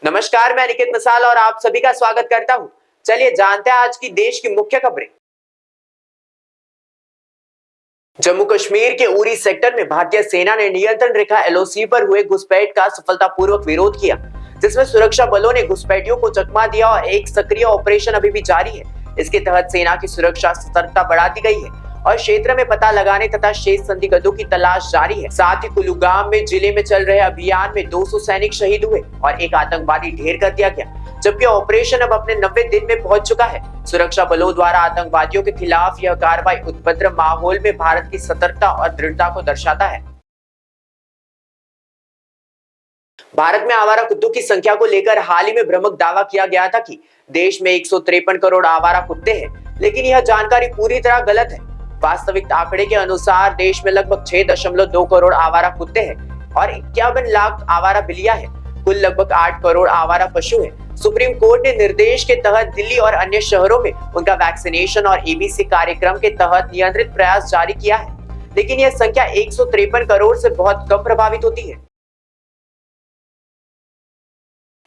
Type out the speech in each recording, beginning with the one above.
नमस्कार, मैं निकित मिसाल और आप सभी का स्वागत करता हूं। चलिए जानते हैं आज की देश की मुख्य खबरें। जम्मू कश्मीर के उरी सेक्टर में भारतीय सेना ने नियंत्रण रेखा एलओसी पर हुए घुसपैठ का सफलतापूर्वक विरोध किया, जिसमें सुरक्षा बलों ने घुसपैठियों को चकमा दिया और एक सक्रिय ऑपरेशन अभी भी जारी है। इसके तहत सेना की सुरक्षा सतर्कता बढ़ा दी गई है और क्षेत्र में पता लगाने तथा शेष संदिग्धों की तलाश जारी है। साथ ही कुलगाम में जिले में चल रहे अभियान में 200 सैनिक शहीद हुए और एक आतंकवादी ढेर कर दिया गया, जबकि ऑपरेशन अब अपने 90 दिन में पहुंच चुका है। सुरक्षा बलों द्वारा आतंकवादियों के खिलाफ यह कार्रवाई उपद्रव माहौल में भारत की सतर्कता और दृढ़ता को दर्शाता है। भारत में आवारा कुत्तों की संख्या को लेकर हाल ही में भ्रामक दावा किया गया था कि देश में 153 करोड़ आवारा कुत्ते हैं, लेकिन यह जानकारी पूरी तरह गलत है। वास्तविक आंकड़े के अनुसार देश में लगभग 6.2 करोड़ आवारा कुत्ते हैं और 51 लाख आवारा बिल्लियां हैं। कुल लगभग 8 करोड़ आवारा पशु हैं। सुप्रीम कोर्ट ने निर्देश के तहत दिल्ली और अन्य शहरों में उनका वैक्सीनेशन और एबीसी कार्यक्रम के तहत नियंत्रित प्रयास जारी किया है, लेकिन यह संख्या 153 करोड़ से बहुत कम प्रभावित होती है।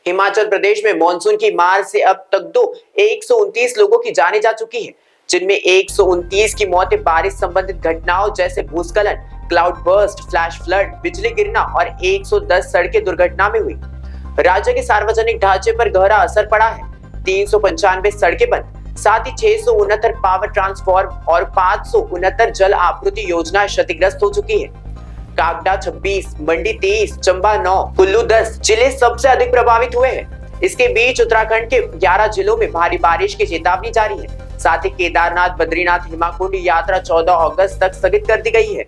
हिमाचल प्रदेश में मानसून की मार से अब तक 129 लोगों की जानें जा चुकी हैं, जिनमें 129 की मौतें बारिश संबंधित घटनाओं जैसे भूस्खलन, क्लाउड बर्स्ट, फ्लैश फ्लड, बिजली गिरना और 110 सड़कें दुर्घटना में हुई। राज्य के सार्वजनिक ढांचे पर गहरा असर पड़ा है। 395 सड़कें बंद, साथ ही 669 पावर ट्रांसफॉर्म और 569 जल आपूर्ति योजनाएं क्षतिग्रस्त हो चुकी है। कागड़ा 26, मंडी 23, चंबा 9, कुल्लू 10 जिले सबसे अधिक प्रभावित हुए हैं। इसके बीच उत्तराखंड के 11 जिलों में भारी बारिश की चेतावनी जारी है। साथ ही केदारनाथ, बद्रीनाथ, हिमाकुंड यात्रा 14 अगस्त तक स्थगित कर दी गई है।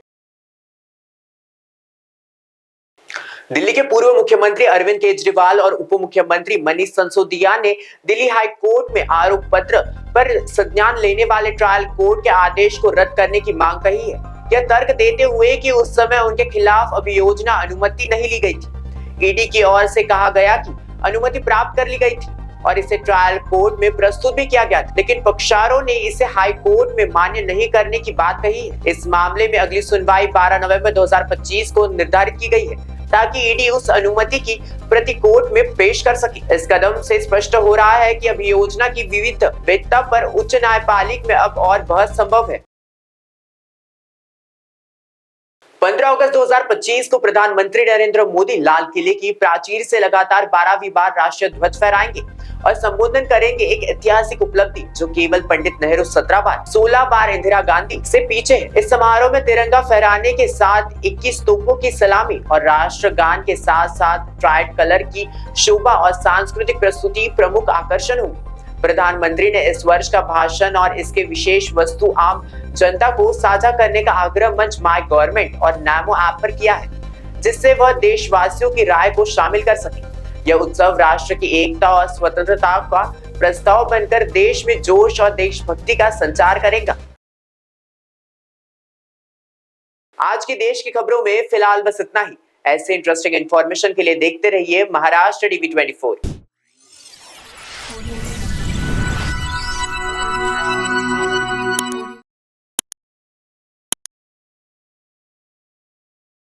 दिल्ली के पूर्व मुख्यमंत्री अरविंद केजरीवाल और उप मुख्यमंत्री मनीष सिसोदिया ने दिल्ली हाई कोर्ट में आरोप पत्र पर संज्ञान लेने वाले ट्रायल कोर्ट के आदेश को रद्द करने की मांग कही है। यह तर्क देते हुए कि उस समय उनके खिलाफ अभियोजना अनुमति नहीं ली गई थी। ईडी की ओर से कहा गया कि अनुमति प्राप्त कर ली गई थी और इसे ट्रायल कोर्ट में प्रस्तुत भी किया गया था, लेकिन पक्षकारों ने इसे हाई कोर्ट में मान्य नहीं करने की बात कही है। इस मामले में अगली सुनवाई 12 नवंबर 2025 को निर्धारित की गई है, ताकि ईडी उस अनुमति की प्रति कोर्ट में पेश कर सके। इस कदम से स्पष्ट हो रहा है कि अभियोजना की विविध वैधता पर उच्च न्यायपालिका में अब और बहस संभव है। 15 अगस्त 2025 को प्रधानमंत्री नरेंद्र मोदी लाल किले की प्राचीर से लगातार 12वीं बार राष्ट्रीय ध्वज फहराएंगे और संबोधन करेंगे, एक ऐतिहासिक उपलब्धि जो केवल पंडित नेहरू 17 बार, 16 बार इंदिरा गांधी से पीछे है। इस समारोह में तिरंगा फहराने के साथ 21 तोपों की सलामी और राष्ट्रगान के साथ साथ ट्राइड कलर की शोभा और सांस्कृतिक प्रस्तुति प्रमुख आकर्षण होंगे। प्रधानमंत्री ने इस वर्ष का भाषण और इसके विशेष वस्तु आम जनता को साझा करने का आग्रह मंच माय गवर्नमेंट और नमो ऐप पर किया है, जिससे वह देशवासियों की राय को शामिल कर सके। यह उत्सव राष्ट्र की एकता और स्वतंत्रता का प्रस्ताव बनकर देश में जोश और देशभक्ति का संचार करेगा। आज की देश की खबरों में फिलहाल बस इतना ही। ऐसे इंटरेस्टिंग इंफॉर्मेशन के लिए देखते रहिए महाराष्ट्र टीवी 24।